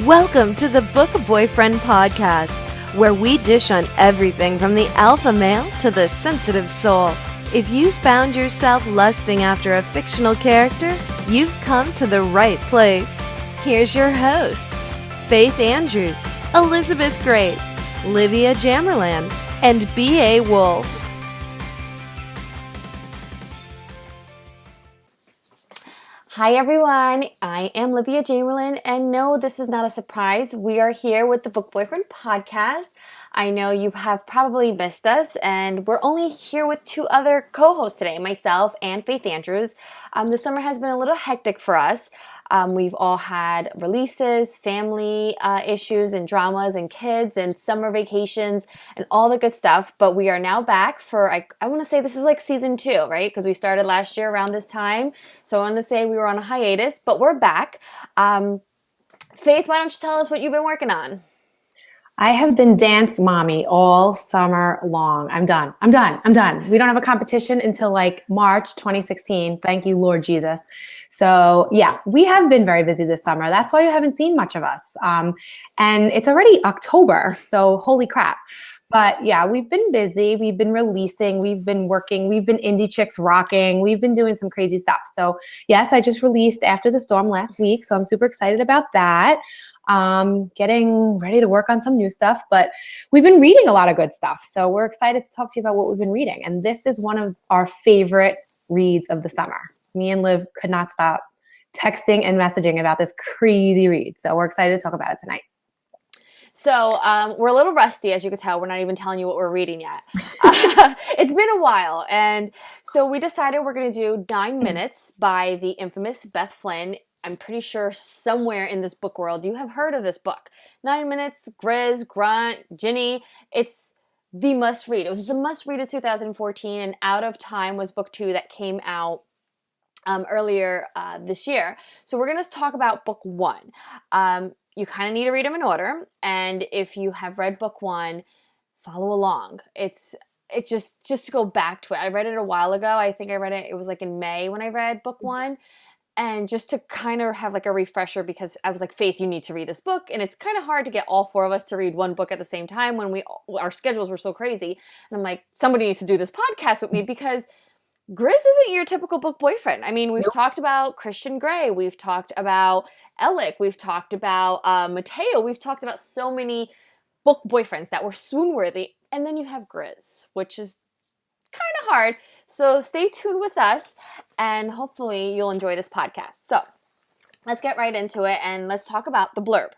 Welcome to the Book Boyfriend podcast, where we dish on everything from the alpha male to the sensitive soul. If you found yourself lusting after a fictional character, you've come to the right place. Here's your hosts, Faith Andrews, Elizabeth Grace, Livia Jamerlan, and B.A. Wolf. Hi everyone, I am Livia Jamerlan, and no, this is not a surprise. We are here with the Book Boyfriend podcast. I know you have probably missed us, and we're only here with two other co-hosts today, myself and Faith Andrews. The summer has been a little hectic for us. We've all had releases, family issues and dramas and kids and summer vacations and all the good stuff. But we are now back for, I want to say this is like season 2, right? Because we started last year around this time. So I want to say we were on a hiatus, but we're back. Faith, why don't you tell us what you've been working on? I have been dance mommy all summer long. I'm done. We don't have a competition until like March 2016. Thank you, Lord Jesus. So yeah, we have been very busy this summer. That's why you haven't seen much of us. And it's already October, so holy crap. But yeah, we've been busy. We've been releasing. We've been working. We've been indie chicks rocking. We've been doing some crazy stuff. So yes, I just released After the Storm last week. So I'm super excited about that. Getting ready to work on some new stuff, but we've been reading a lot of good stuff. So we're excited to talk to you about what we've been reading. And this is one of our favorite reads of the summer. Me and Liv could not stop texting and messaging about this crazy read. So we're excited to talk about it tonight. So we're a little rusty, as you can tell. We're not even telling you what we're reading yet. It's been a while. And so we decided we're going to do 9 Minutes by the infamous Beth Flynn. I'm pretty sure somewhere in this book world you have heard of this book. 9 Minutes, Grizz, Grunt, Ginny. It's the must read. It was the must read of 2014, and Out of Time was book 2 that came out earlier this year. So we're going to talk about book 1. You kind of need to read them in order, and if you have read book 1, follow along. It's just to go back to it. I read it a while ago. I think I read it was like in May when I read book 1. And just to kind of have like a refresher, because I was like, Faith, you need to read this book. And it's kind of hard to get all 4 of us to read one book at the same time when our schedules were so crazy. And I'm like, somebody needs to do this podcast with me, because Grizz isn't your typical book boyfriend. I mean, we've talked about Christian Grey. We've talked about Alec. We've talked about Mateo. We've talked about so many book boyfriends that were swoon-worthy. And then you have Grizz, which is kind of hard. So stay tuned with us, and hopefully you'll enjoy this podcast. So let's get right into it, and let's talk about the blurb.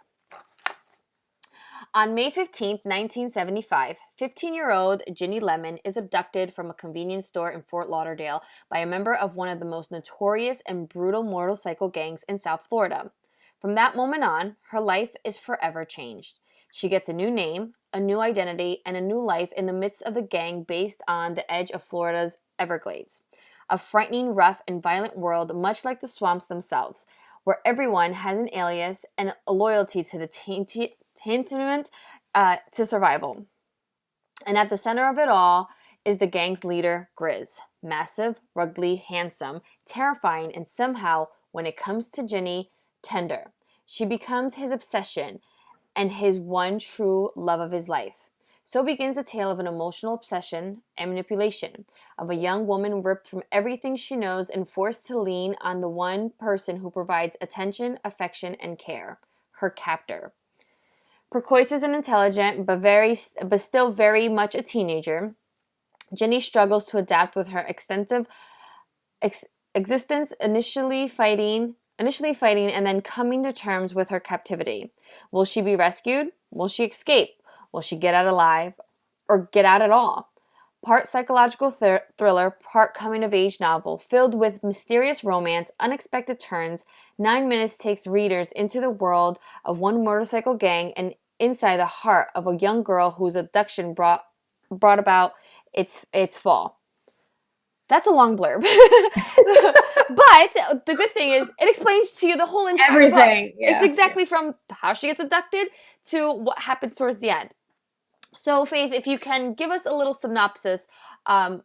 On May 15th, 1975, 15-year-old Ginny Lemon is abducted from a convenience store in Fort Lauderdale by a member of one of the most notorious and brutal motorcycle gangs in South Florida. From that moment on, her life is forever changed. She gets a new name, a new identity, and a new life in the midst of the gang based on the edge of Florida's Everglades. A frightening, rough, and violent world, much like the swamps themselves, where everyone has an alias and a loyalty to the tantamount to survival. And at the center of it all is the gang's leader, Grizz. Massive, ruggedly, handsome, terrifying, and somehow, when it comes to Ginny, tender. She becomes his obsession and his one true love of his life. So begins a tale of an emotional obsession and manipulation, of a young woman ripped from everything she knows and forced to lean on the one person who provides attention, affection, and care, her captor. Precocious and intelligent, but still very much a teenager, Ginny struggles to adapt with her extensive existence, initially fighting and then coming to terms with her captivity. Will she be rescued? Will she escape? Will she get out alive? Or get out at all? Part psychological thriller, part coming-of-age novel, filled with mysterious romance, unexpected turns, 9 Minutes takes readers into the world of one motorcycle gang and inside the heart of a young girl whose abduction brought about its fall. That's a long blurb. But the good thing is it explains to you the whole entire Everything. book. Yeah. It's exactly from how she gets abducted to what happens towards the end. So, Faith, if you can give us a little synopsis of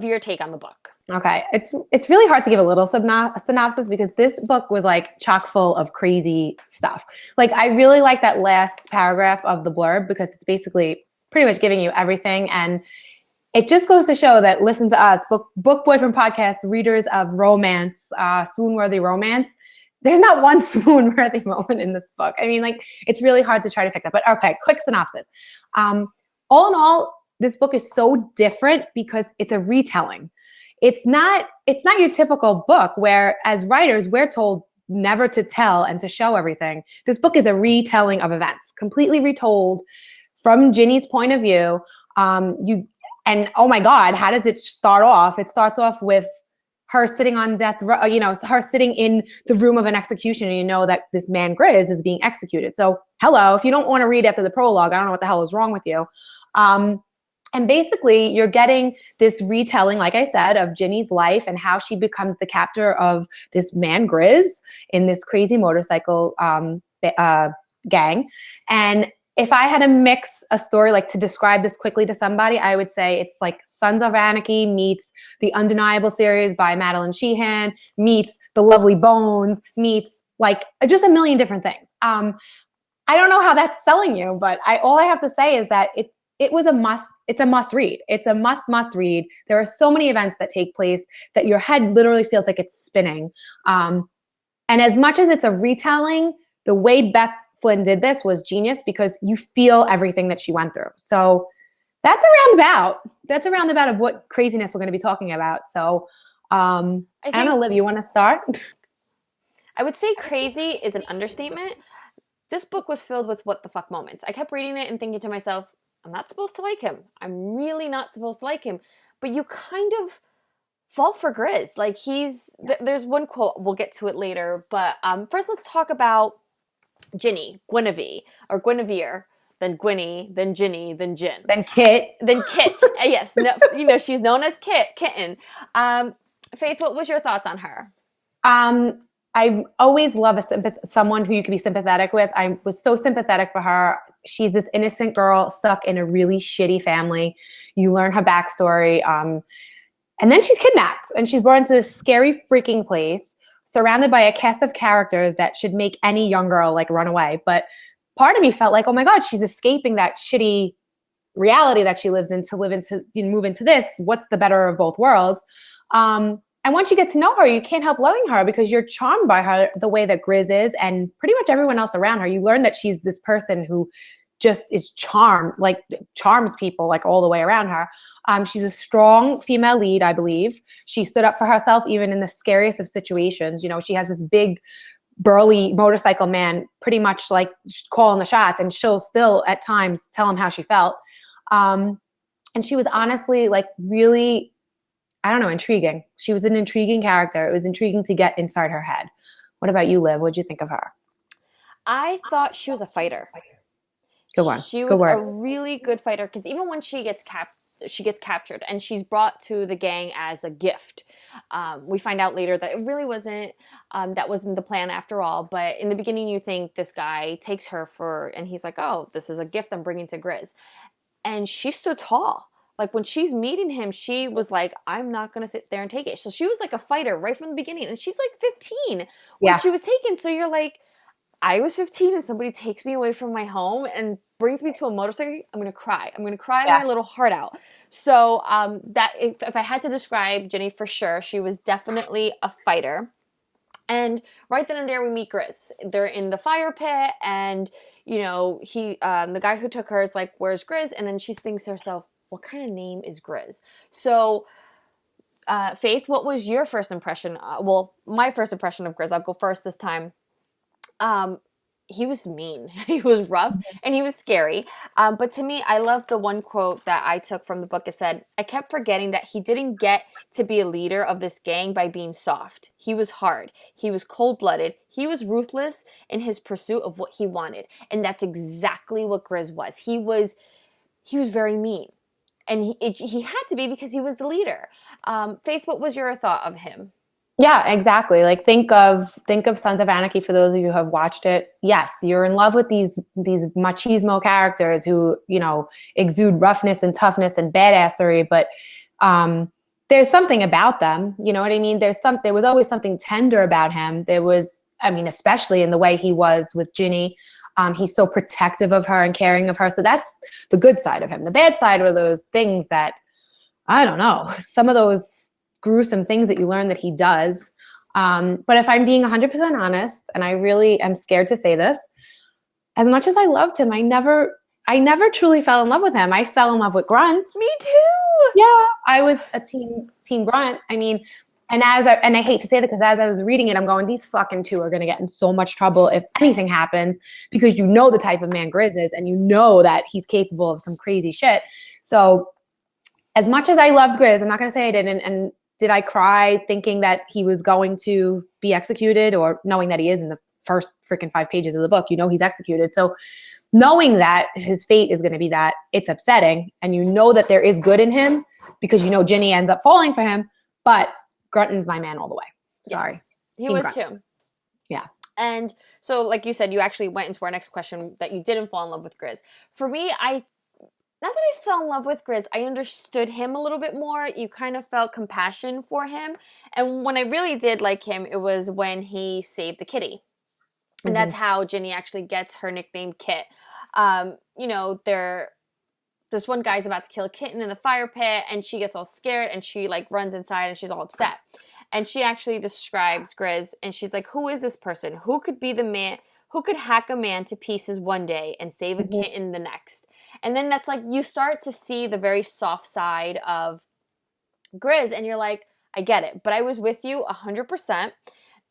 your take on the book. Okay, it's really hard to give a little synopsis because this book was like chock full of crazy stuff. Like I really like that last paragraph of the blurb because it's basically pretty much giving you everything, and it just goes to show that listen to us, book boyfriend podcast readers of romance, swoon-worthy romance. There's not one swoon-worthy moment in this book. I mean, like it's really hard to try to pick that. But okay, quick synopsis. All in all, this book is so different because it's a retelling. It's not your typical book where as writers we're told never to tell and to show everything. This book is a retelling of events, completely retold from Ginny's point of view. And oh my God, how does it start off? It starts off with her sitting on death row, her sitting in the room of an execution, and you know that this man Grizz is being executed. So hello, if you don't want to read after the prologue, I don't know what the hell is wrong with you. And basically, you're getting this retelling, like I said, of Ginny's life and how she becomes the captor of this man Grizz in this crazy motorcycle gang. And if I had to mix a story, like to describe this quickly to somebody, I would say it's like Sons of Anarchy meets The Undeniable series by Madeline Sheehan, meets The Lovely Bones, meets like just a million different things. I don't know how that's selling you, but all I have to say is that it's a must read. It's a must read. There are so many events that take place that your head literally feels like it's spinning. And as much as it's a retelling, the way Beth Flynn did this was genius because you feel everything that she went through. So that's a roundabout of what craziness we're going to be talking about. So I don't know, Liv, you want to start? I would say crazy is an understatement. This book was filled with what the fuck moments. I kept reading it and thinking to myself, I'm not supposed to like him. I'm really not supposed to like him. But you kind of fall for Grizz. Like there's one quote, we'll get to it later. But first let's talk about Ginny, Guinevere, then Gwynny, then Ginny, then Gin. Then Kit. Yes, no, she's known as Kitten. Faith, what was your thoughts on her? I always love someone who you can be sympathetic with. I was so sympathetic for her. She's this innocent girl stuck in a really shitty family. You learn her backstory. And then she's kidnapped and she's brought into this scary freaking place, surrounded by a cast of characters that should make any young girl like run away. But part of me felt like, oh my God, she's escaping that shitty reality that she lives in to move into this. What's the better of both worlds? And once you get to know her, you can't help loving her because you're charmed by her, the way that Grizz is and pretty much everyone else around her. You learn that she's this person who just is charms people like all the way around her. She's a strong female lead, I believe. She stood up for herself even in the scariest of situations. You know, she has this big, burly motorcycle man pretty much like calling the shots, and she'll still at times tell him how she felt. And she was honestly like really, I don't know, intriguing. She was an intriguing character. It was intriguing to get inside her head. What about you, Liv? What'd you think of her? I thought she was a fighter. Good one. She was a really good fighter because even when she gets captured and she's brought to the gang as a gift. We find out later that it really wasn't, that wasn't the plan after all. But in the beginning, you think this guy takes her and he's like, oh, this is a gift I'm bringing to Grizz. And she stood tall. Like when she's meeting him, she was like, I'm not going to sit there and take it. So she was like a fighter right from the beginning. And she's like 15 when she was taken. So you're like, I was 15 and somebody takes me away from my home and brings me to a motorcycle, I'm going to cry. I'm going to cry my little heart out. So that if I had to describe Ginny for sure, she was definitely a fighter. And right then and there we meet Grizz. They're in the fire pit and, you know, the guy who took her is like, where's Grizz? And then she thinks to herself, what kind of name is Grizz? So Faith, what was your first impression? My first impression of Grizz, I'll go first this time. He was mean, he was rough, and he was scary. But to me, I love the one quote that I took from the book. It said, I kept forgetting that he didn't get to be a leader of this gang by being soft. He was hard. He was cold-blooded. He was ruthless in his pursuit of what he wanted. And that's exactly what Grizz was. He was very mean. And he had to be because he was the leader. Faith, what was your thought of him? Yeah, exactly. Like think of Sons of Anarchy for those of you who have watched it. Yes, you're in love with these machismo characters who, you know, exude roughness and toughness and badassery, but there's something about them. You know what I mean? There was always something tender about him. There was, I mean, especially in the way he was with Ginny. He's so protective of her and caring of her. So that's the good side of him. The bad side are those things that, I don't know, some of those gruesome things that you learn that he does. But if I'm being 100% honest, and I really am scared to say this, as much as I loved him, I never truly fell in love with him. I fell in love with Grunt. Me too. Yeah, I was a team Grunt. I mean, and I hate to say that because as I was reading it, I'm going, these fucking two are going to get in so much trouble if anything happens, because you know the type of man Grizz is, and you know that he's capable of some crazy shit. So as much as I loved Grizz, I'm not going to say I didn't. And did I cry thinking that he was going to be executed, or knowing that he is in the first freaking 5 pages of the book? You know he's executed. So knowing that his fate is going to be that, it's upsetting. And you know that there is good in him because you know Ginny ends up falling for him. But Grunton's my man all the way. Sorry. Yes, he was too. Yeah. And so, like you said, you actually went into our next question that you didn't fall in love with Grizz. For me, not that I fell in love with Grizz, I understood him a little bit more. You kind of felt compassion for him. And when I really did like him, it was when he saved the kitty. And that's how Ginny actually gets her nickname Kit. You know, this one guy's about to kill a kitten in the fire pit, and she gets all scared, and she like runs inside, and she's all upset. And she actually describes Grizz, and she's like, who is this person? Who could be the man, who could hack a man to pieces one day and save a kitten the next? And then that's like, you start to see the very soft side of Grizz, and you're like, I get it. But I was with you 100%,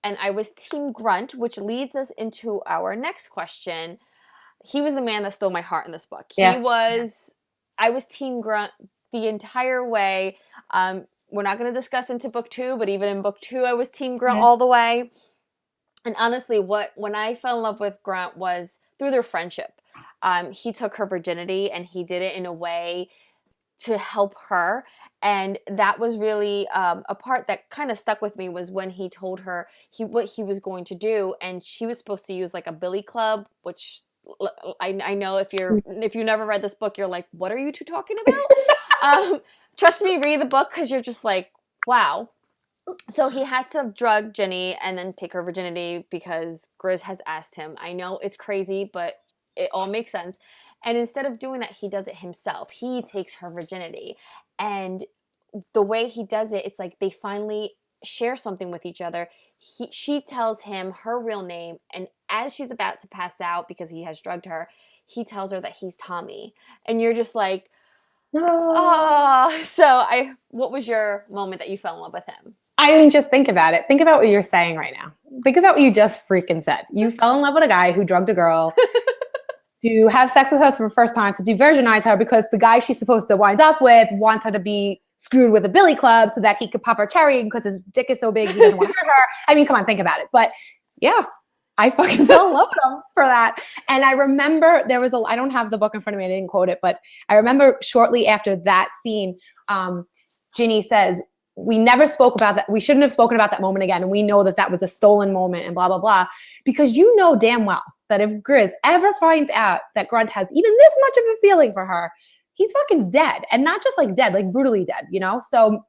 and I was Team Grunt, which leads us into our next question. He was the man that stole my heart in this book. Yeah. I was Team Grunt the entire way. We're not going to discuss into book 2, but even in book 2, I was Team Grunt all the way. And honestly, when I fell in love with Grunt was through their friendship. He took her virginity, and he did it in a way to help her. And that was really a part that kind of stuck with me, was when he told her what he was going to do. And she was supposed to use like a billy club, which I know if you never read this book, you're like, what are you two talking about? Trust me, read the book, because you're just like, wow. So he has to drug Ginny and then take her virginity because Grizz has asked him. I know it's crazy, but it all makes sense. And instead of doing that, he does it himself. He takes her virginity. And the way he does it, it's like they finally share something with each other. She tells him her real name, and as she's about to pass out because he has drugged her, he tells her that he's Tommy. And you're just like, oh. So what was your moment that you fell in love with him? I mean, just think about it. Think about what you're saying right now. Think about what you just freaking said. You fell in love with a guy who drugged a girl to have sex with her for the first time, to de-virginize her because the guy she's supposed to wind up with wants her to be screwed with a billy club so that he could pop her cherry because his dick is so big he doesn't want to hurt her. I mean, come on, think about it. But yeah, I fucking fell in love with him for that. And I remember I don't have the book in front of me, I didn't quote it, but I remember shortly after that scene, Ginny says, we never spoke about that. We shouldn't have spoken about that moment again. And we know that that was a stolen moment and blah, blah, blah. Because you know damn well that if Grizz ever finds out that Grunt has even this much of a feeling for her, he's fucking dead. And not just like dead, like brutally dead, you know? So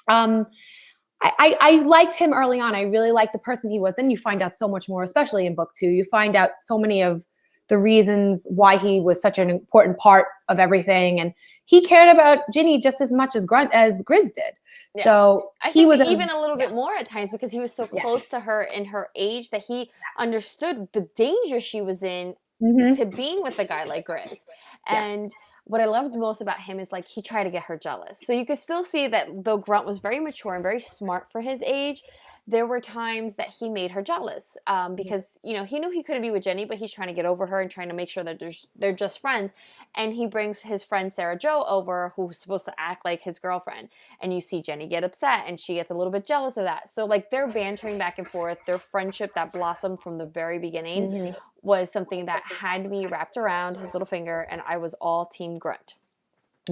I liked him early on. I really liked the person he was. Then you find out so much more, especially in book 2. You find out so many of the reasons why he was such an important part of everything. And he cared about Ginny just as much as Grizz did. Yeah. So I think even a little bit more at times, because he was so close to her in her age that he understood the danger she was in to being with a guy like Grizz. And what I loved most about him is like he tried to get her jealous. So you could still see that though Grunt was very mature and very smart for his age, there were times that he made her jealous because, you know, he knew he couldn't be with Jenny, but he's trying to get over her and trying to make sure that they're just friends. And he brings his friend Sarah Jo over, who's supposed to act like his girlfriend. And you see Jenny get upset and she gets a little bit jealous of that. So like they're bantering back and forth. Their friendship that blossomed from the very beginning was something that had me wrapped around his little finger, and I was all Team Grunt.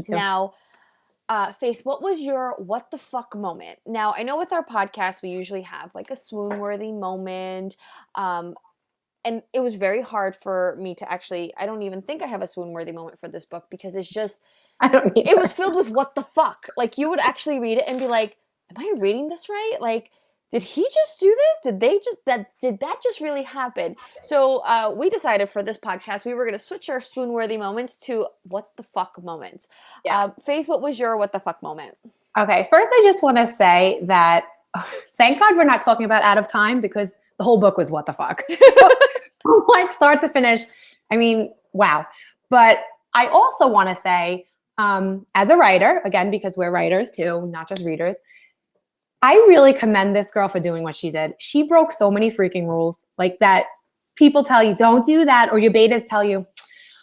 Now, Faith, what was your what the fuck moment? Now, I know with our podcast, we usually have like a swoon-worthy moment. And it was very hard for me to actually, I don't even think I have a swoon-worthy moment for this book because it's just, I don't need it was filled with what the fuck. Like, you would actually read it and be like, am I reading this right? Like, did he just do this? Did that just really happen? So we decided for this podcast, we were going to switch our swoon-worthy moments to what the fuck moments. Yeah. Faith, what was your what the fuck moment? Okay, first I just want to say that thank God we're not talking about Out of Time, because the whole book was what the fuck. Like, start to finish. I mean, wow. But I also want to say, as a writer, again, because we're writers too, not just readers, I really commend this girl for doing what she did. She broke so many freaking rules, like that people tell you, don't do that, or your betas tell you,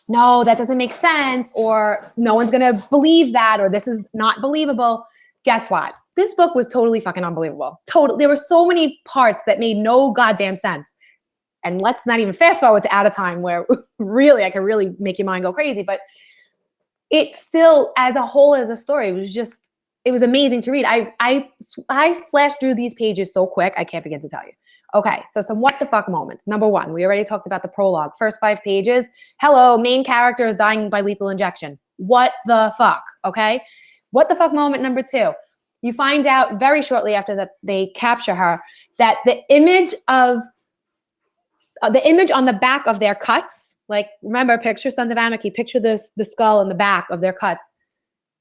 no, that doesn't make sense, or no one's going to believe that, or this is not believable. Guess what? This book was totally fucking unbelievable. There were so many parts that made no goddamn sense. And let's not even fast forward to Out of Time, where really I could really make your mind go crazy. But it still, as a whole, as a story, it was amazing to read. I flashed through these pages so quick, I can't begin to tell you. Okay, so some what the fuck moments. Number one, we already talked about the prologue. First 5 pages. Hello, main character is dying by lethal injection. What the fuck? Okay. What the fuck moment number 2. You find out very shortly after that they capture her that the image on the back of their cuts, like, remember, picture Sons of Anarchy, picture the skull in the back of their cuts,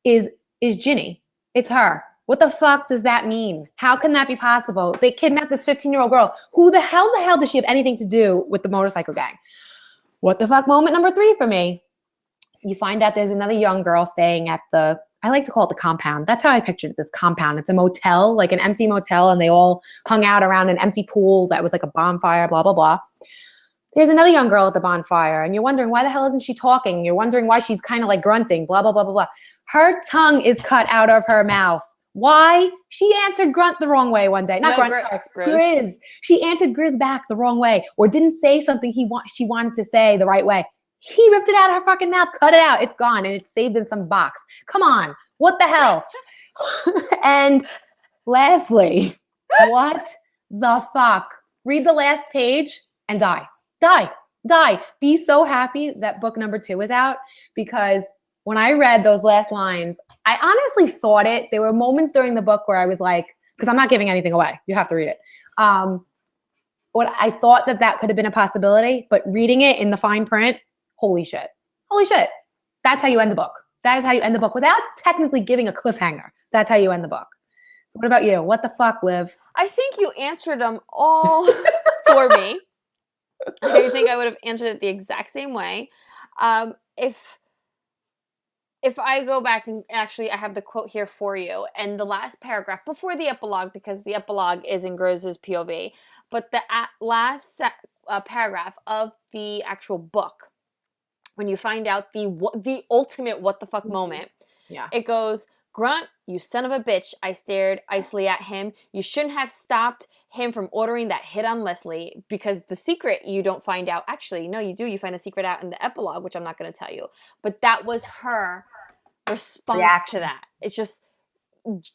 is Ginny. It's her. What the fuck does that mean? How can that be possible? They kidnapped this 15-year-old girl. Who the hell does she have anything to do with the motorcycle gang? What the fuck moment number 3 for me. You find out there's another young girl staying at I like to call it the compound. That's how I pictured this compound. It's a motel, like an empty motel, and they all hung out around an empty pool that was like a bonfire, blah, blah, blah. There's another young girl at the bonfire, and you're wondering, why the hell isn't she talking? You're wondering why she's kind of like grunting, blah, blah, blah, blah, blah. Her tongue is cut out of her mouth. Why? She answered grunt the wrong way one day. Not grunt, sorry. Grizz. She answered Grizz back the wrong way, or didn't say something she wanted to say the right way. He ripped it out of her fucking mouth, cut it out. It's gone, and it's saved in some box. Come on. What the hell? And lastly, what the fuck? Read the last page and die. Die. Be so happy that book number 2 is out, because when I read those last lines, I honestly thought it. There were moments during the book where I was like, because I'm not giving anything away. You have to read it. What I thought that could have been a possibility, but reading it in the fine print, holy shit. That's how you end the book. That is how you end the book without technically giving a cliffhanger. That's how you end the book. So what about you? What the fuck, Liv? I think you answered them all for me. I think I would have answered it the exact same way. If I go back and actually I have the quote here for you, and the last paragraph before the epilogue, because the epilogue is in Grizz's POV, but the last paragraph of the actual book, when you find out the ultimate what the fuck moment, it goes, "Grunt, you son of a bitch. I stared icily at him. You shouldn't have stopped him from ordering that hit on Leslie," because the secret you don't find out. Actually, no, you do. You find the secret out in the epilogue, which I'm not going to tell you. But that was her response to that. It's just,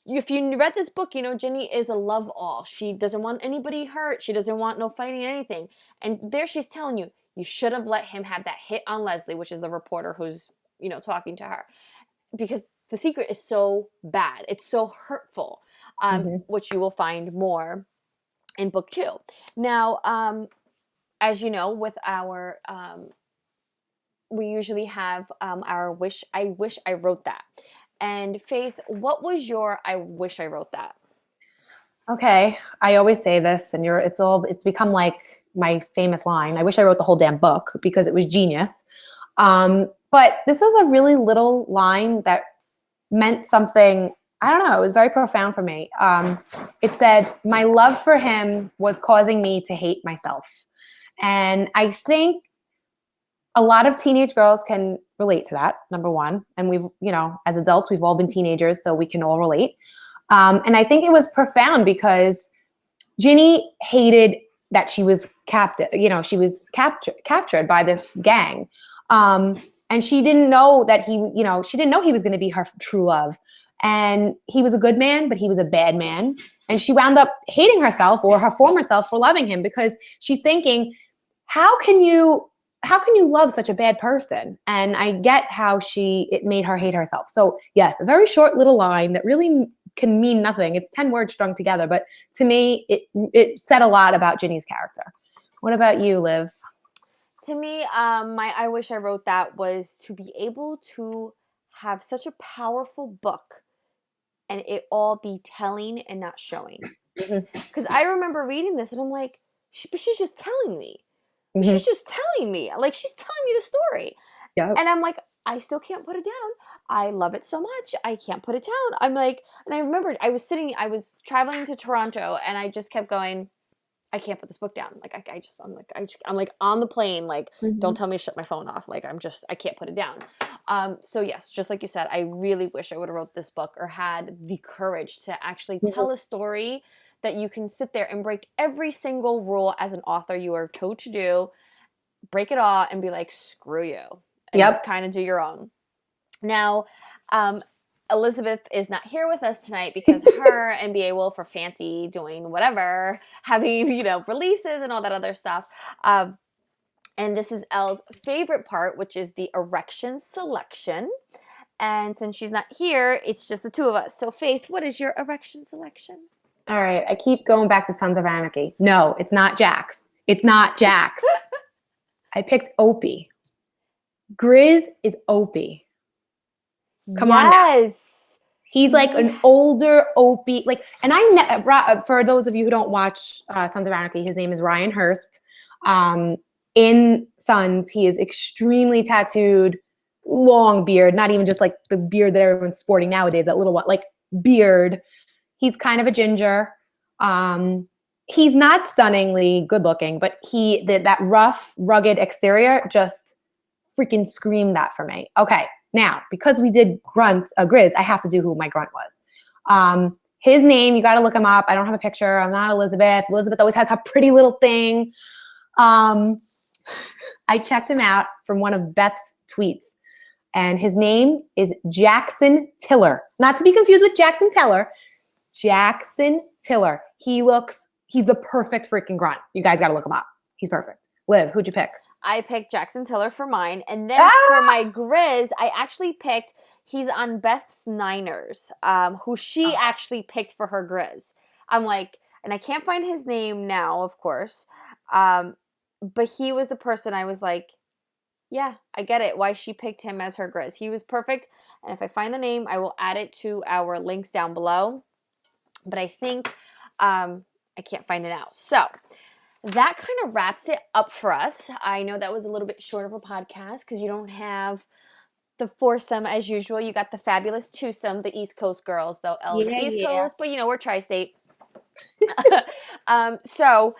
if you read this book, you know Ginny is a love all. She doesn't want anybody hurt. She doesn't want no fighting, anything. And there she's telling you, you should have let him have that hit on Leslie, which is the reporter who's, talking to her. Because the secret is so bad. It's so hurtful, which you will find more in book 2. Now, as you know, with our, we usually have our I wish I wrote that. And Faith, what was your I wish I wrote that? Okay, I always say this, and it's become like my famous line. I wish I wrote the whole damn book, because it was genius. But this is a really little line that meant something. I don't know. It was very profound for me. It said, "My love for him was causing me to hate myself." And I think a lot of teenage girls can relate to that, number one. And we've, as adults, we've all been teenagers, so we can all relate. And I think it was profound because Ginny hated that she was captured. She was captured by this gang. And she didn't know that she didn't know he was going to be her true love. And he was a good man, but he was a bad man. And she wound up hating herself, or her former self, for loving him, because she's thinking, how can you how can you love such a bad person? And I get how it made her hate herself. So yes, a very short little line that really can mean nothing. It's 10 words strung together, but to me, it said a lot about Ginny's character. What about you, Liv? To me, I wish I wrote that was to be able to have such a powerful book and it all be telling and not showing. Because I remember reading this and I'm like, but she's just telling me. Mm-hmm. She's just telling me. Like, she's telling me the story. Yep. And I'm like, I still can't put it down. I love it so much. I can't put it down. I'm like, and I remembered I was traveling to Toronto and I just kept going, I can't put this book down. Like, I'm like on the plane, like, don't tell me to shut my phone off. Like, I can't put it down. So yes, just like you said, I really wish I would have wrote this book or had the courage to actually tell a story that you can sit there and break every single rule as an author you are told to do, break it all and be like, screw you. And kind of do your own. Now, Elizabeth is not here with us tonight because her and BA Wolf are fancy doing whatever, having, releases and all that other stuff. And this is Elle's favorite part, which is the Erection Selection. And since she's not here, it's just the two of us. So Faith, what is your Erection Selection? All right. I keep going back to Sons of Anarchy. No, it's not Jax. It's not Jax. I picked Opie. Grizz is Opie. Come on now. He's like an older Opie. Like, and for those of you who don't watch Sons of Anarchy, his name is Ryan Hurst. In Sons, he is extremely tattooed, long beard, not even just like the beard that everyone's sporting nowadays, that little one, like beard. He's kind of a ginger. He's not stunningly good looking, but that rough, rugged exterior just freaking screamed that for me. Okay, now, because we did Grizz, I have to do who my grunt was. His name, you got to look him up. I don't have a picture. I'm not Elizabeth. Elizabeth always has her pretty little thing. I checked him out from one of Beth's tweets, and his name is Jackson Tiller. Not to be confused with Jackson Teller. Jackson Tiller. He's the perfect freaking grunt. You guys got to look him up. He's perfect. Liv, who'd you pick? I picked Jackson Tiller for mine. And then for my Grizz, I actually picked, he's on Beth's Niners, who she actually picked for her Grizz. I'm like, and I can't find his name now, of course. But he was the person I was like, yeah, I get it, why she picked him as her Grizz. He was perfect. And if I find the name, I will add it to our links down below. But I think I can't find it now. So that kind of wraps it up for us. I know that was a little bit short of a podcast because you don't have the foursome as usual. You got the fabulous twosome, the East Coast girls, though. Elle's East Coast, but we're tri-state. So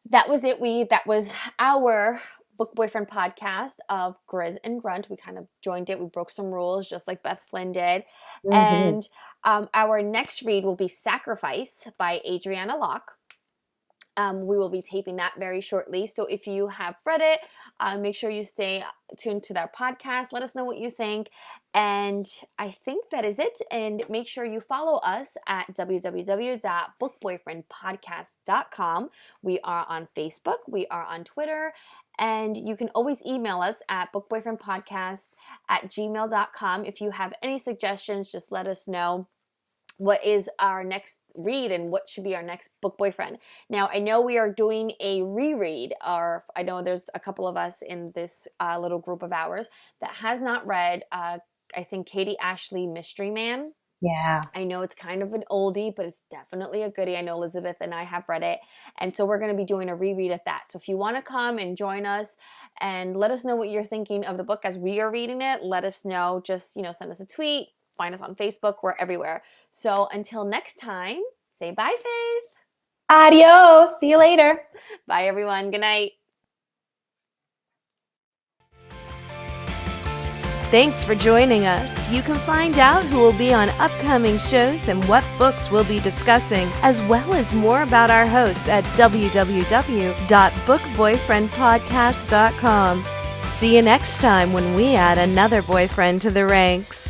that was it. That was our Book Boyfriend podcast of Grizz and Grunt. We kind of joined it. We broke some rules just like Beth Flynn did. And our next read will be Sacrifice by Adriana Locke. We will be taping that very shortly. So if you have read it, make sure you stay tuned to their podcast. Let us know what you think. And I think that is it. And make sure you follow us at www.bookboyfriendpodcast.com. We are on Facebook. We are on Twitter. And you can always email us at bookboyfriendpodcast@gmail.com. If you have any suggestions, just let us know what is our next read and what should be our next book boyfriend. Now, I know we are doing a reread, or I know there's a couple of us in this little group of ours that has not read, I think, Katie Ashley Mystery Man. Yeah. I know it's kind of an oldie, but it's definitely a goodie. I know Elizabeth and I have read it. And so we're going to be doing a reread of that. So if you want to come and join us and let us know what you're thinking of the book as we are reading it, let us know. Just, send us a tweet. Find us on Facebook. We're everywhere. So until next time, say bye, Faith. Adios. See you later. Bye, everyone. Good night. Thanks for joining us. You can find out who will be on upcoming shows and what books we'll be discussing, as well as more about our hosts at www.bookboyfriendpodcast.com. See you next time when we add another boyfriend to the ranks.